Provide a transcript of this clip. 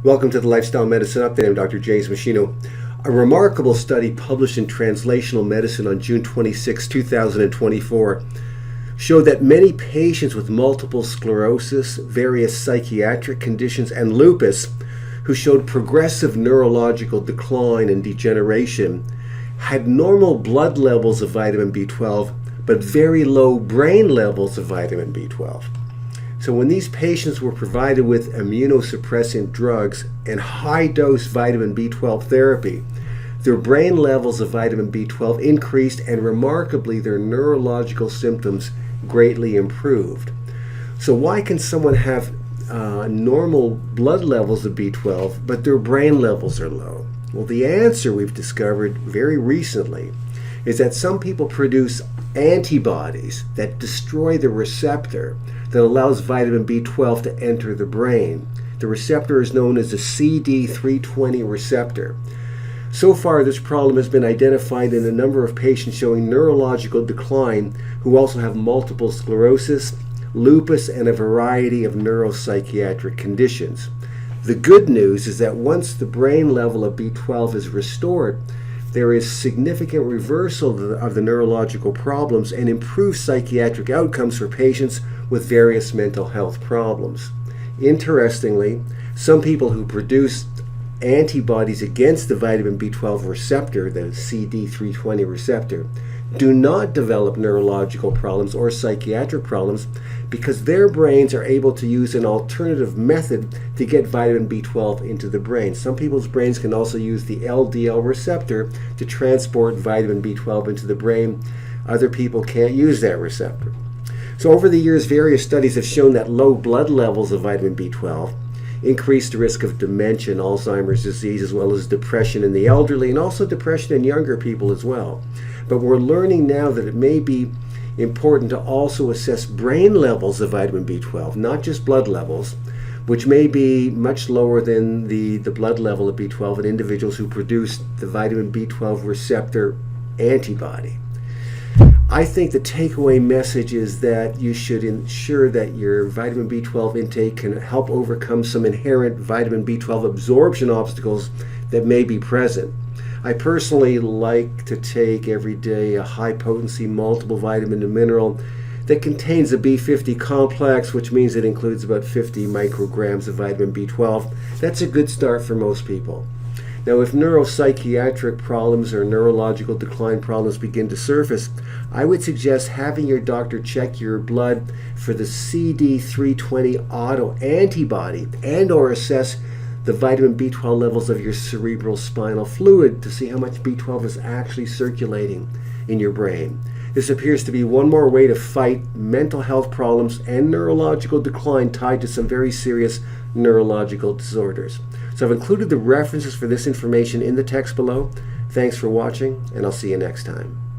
Welcome to the Lifestyle Medicine Update. I'm Dr. James Meschino. A remarkable study published in Translational Medicine on June 26, 2024 showed that many patients with multiple sclerosis, various psychiatric conditions, and lupus who showed progressive neurological decline and degeneration had normal blood levels of vitamin B12 but very low brain levels of vitamin B12. So when these patients were provided with immunosuppressant drugs and high-dose vitamin B12 therapy, their brain levels of vitamin B12 increased, and remarkably their neurological symptoms greatly improved. So why can someone have normal blood levels of B12 but their brain levels are low? Well, the answer we've discovered very recently is that some people produce antibodies that destroy the receptor that allows vitamin B12 to enter the brain. The receptor is known as the CD320 receptor. So far, this problem has been identified in a number of patients showing neurological decline who also have multiple sclerosis, lupus, and a variety of neuropsychiatric conditions. The good news is that once the brain level of B12 is restored, there is significant reversal of the neurological problems and improved psychiatric outcomes for patients with various mental health problems. Interestingly, some people who produce antibodies against the vitamin B12 receptor, the CD320 receptor, do not develop neurological problems or psychiatric problems because their brains are able to use an alternative method to get vitamin B12 into the brain. Some people's brains can also use the LDL receptor to transport vitamin B12 into the brain. Other people can't use that receptor. So over the years, various studies have shown that low blood levels of vitamin B12 increase the risk of dementia and Alzheimer's disease, as well as depression in the elderly, and also depression in younger people as well. But we're learning now that it may be important to also assess brain levels of vitamin B12, not just blood levels, which may be much lower than the blood level of B12 in individuals who produce the vitamin B12 receptor antibody. I think the takeaway message is that you should ensure that your vitamin B12 intake can help overcome some inherent vitamin B12 absorption obstacles that may be present. I personally like to take every day a high-potency multiple vitamin and mineral that contains a B50 complex, which means it includes about 50 micrograms of vitamin B12. That's a good start for most people. Now, if neuropsychiatric problems or neurological decline problems begin to surface, I would suggest having your doctor check your blood for the CD320 autoantibody and/or assess the vitamin B12 levels of your cerebral spinal fluid to see how much B12 is actually circulating in your brain. This appears to be one more way to fight mental health problems and neurological decline tied to some very serious neurological disorders. So I've included the references for this information in the text below. Thanks for watching, and I'll see you next time.